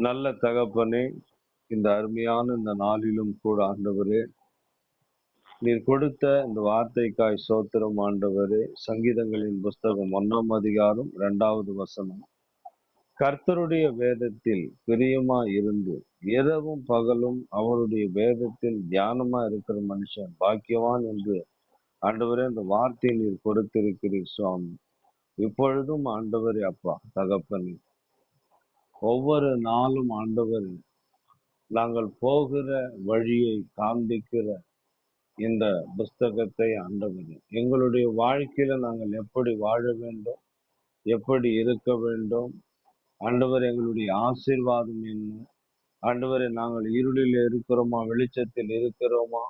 நல்ல தகப்பனே, இந்த அருமையான இந்த நாளிலும் கூட ஆண்டவரே, நீர் கொடுத்த இந்த வார்த்தைக்காய் ஸ்தோத்திரம் ஆண்டவரே. சங்கீதங்களின் புஸ்தகம் 1ஆம் அதிகாரம் 2வது வசனம். கர்த்தருடைய வேதத்தில் பிரியமா இருந்து இரவும் பகலும் அவருடைய வேதத்தில் தியானமா இருக்கிற மனுஷன் பாக்கியவான் என்று ஆண்டவரே இந்த வார்த்தையை நீர் கொடுத்திருக்கிறீர் சுவாமி. இப்பொழுதும் ஆண்டவரே அப்பா தகப்பனே, ஒவ்வொரு நாளும் ஆண்டவரே நாங்கள் போகிற வழியை காண்பிக்கிற இந்த புஸ்தகத்தை ஆண்டவரே, எங்களுடைய வாழ்க்கையில நாங்கள் எப்படி வாழ வேண்டும், எப்படி இருக்க வேண்டும், ஆண்டவர் எங்களுடைய ஆசீர்வாதம் என்ன, ஆண்டவரே நாங்கள் இருளில் இருக்கிறோமா வெளிச்சத்தில் இருக்கிறோமா,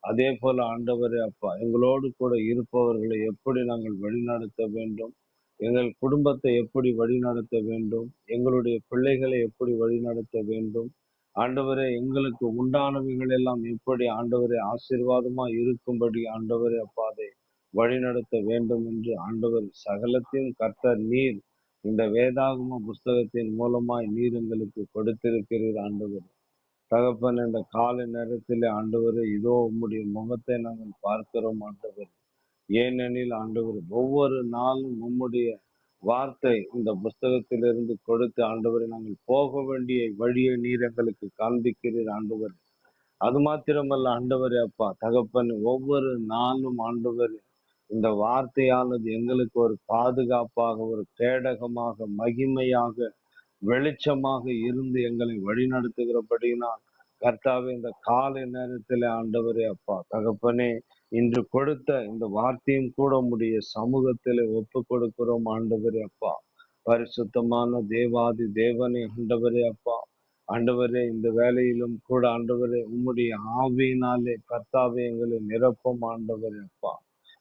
அதே போல ஆண்டவரே அப்பா எங்களோடு கூட இருப்பவர்களை எப்படி நாங்கள் வழிநடத்த வேண்டும், எங்கள் குடும்பத்தை எப்படி வழிநடத்த வேண்டும், எங்களுடைய பிள்ளைகளை எப்படி வழிநடத்த வேண்டும், ஆண்டவரே எங்களுக்கு உண்டானவைகள் எல்லாம் எப்படி ஆண்டவரே ஆசீர்வாதமா இருக்கும்படி ஆண்டவரே அப்பா அதை வழிநடத்த வேண்டும் என்று ஆண்டவர் சகலத்தையும் கர்த்தர் நீர் இந்த வேதாகம புஸ்தகத்தின் மூலமாய் நீர் எங்களுக்கு கொடுத்திருக்கிறீர் ஆண்டவர். தகப்பன், இந்த காலை நேரத்திலே ஆண்டவரே இதோ உம்முடைய முகத்தை நாங்கள் பார்க்கிறோம் ஆண்டவர். ஏனெனில் ஆண்டவர் ஒவ்வொரு நாளும் உம்முடைய வார்த்தை இந்த புஸ்தகத்திலிருந்து கொடுத்து ஆண்டவரை நாங்கள் போக வேண்டிய வழியை நீர் எங்களுக்கு காண்பிக்கிறீர் ஆண்டவர். அது மாத்திரமல்ல ஆண்டவரே அப்பா தகப்பன், ஒவ்வொரு நாளும் ஆண்டவர் இந்த வார்த்தையானது எங்களுக்கு ஒரு பாதுகாப்பாக, ஒரு கேடகமாக, மகிமையாக, வெளிச்சமாக இருந்து எங்களை வழிநடத்துகிறபடினால் கர்த்தாவே இந்த காலை நேரத்தில் ஆண்டவரே அப்பா தகப்பனே, இன்று கொடுத்த இந்த வார்த்தையும் கூட உம்முடைய சமூகத்திலே ஒப்பு கொடுக்கிறோம் ஆண்டவரே அப்பா. பரிசுத்தமான தேவாதி தேவனே ஆண்டவரே அப்பா, ஆண்டவரே இந்த வேலையிலும் கூட ஆண்டவரே உம்முடைய ஆவியினாலே கர்த்தாவே எங்களை நிரப்பும் ஆண்டவரே அப்பா.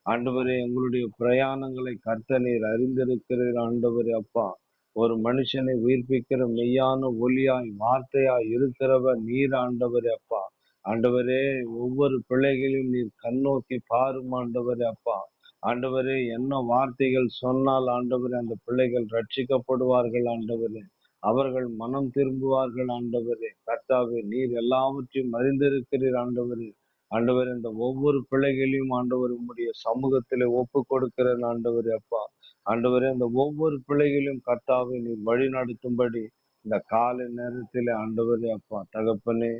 ஆண்டவரே எங்களுடைய பிரயாணங்களை கர்த்தர் நீர் அறிந்திருக்கிறீர் ஆண்டவரே அப்பா. ஒரு மனுஷனை உயிர்ப்பிக்கிற மெய்யான ஒளியாய் வார்த்தையாய் இருக்கிறவர் நீர் ஆண்டவரே அப்பா. ஆண்டவரே ஒவ்வொரு பிள்ளைகளையும் நீர் கண்ணோக்கி பாரும் ஆண்டவரே அப்பா. ஆண்டவரே என்ன வார்த்தைகள் சொன்னால் ஆண்டவரே அந்த பிள்ளைகள் ரட்சிக்கப்படுவார்கள் ஆண்டவரே, அவர்கள் மனம் திரும்புவார்கள் ஆண்டவரே. கர்த்தாவே நீர் எல்லாவற்றையும் அறிந்திருக்கிறீர் ஆண்டவரே. ஆண்டவர் இந்த ஒவ்வொரு பிள்ளைகளையும் ஆண்டவர் உம்முடைய சமூகத்திலே ஒப்பு கொடுக்கிறேன் ஆண்டவரே அப்பா. ஆண்டவரே இந்த ஒவ்வொரு பிள்ளைகளையும் கர்த்தாவை நீர் வழி நடத்தும்படி இந்த காலை நேரத்திலே ஆண்டவரே அப்பா தகப்பனே,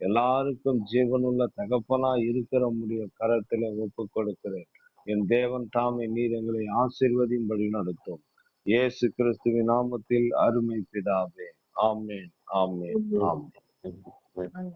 எல்லாருக்கும் ஜீவனுள்ள தகப்பனா இருக்கிற உம்முடைய கரத்திலே ஒப்பு கொடுக்கிறேன். என் தேவன் தாமே நீர் எங்களை ஆசீர்வதியும் வழி நடத்தும். இயேசு கிறிஸ்துவின் நாமத்தில் அருமை பிதாவே, ஆமேன், ஆமேன், ஆமேன்.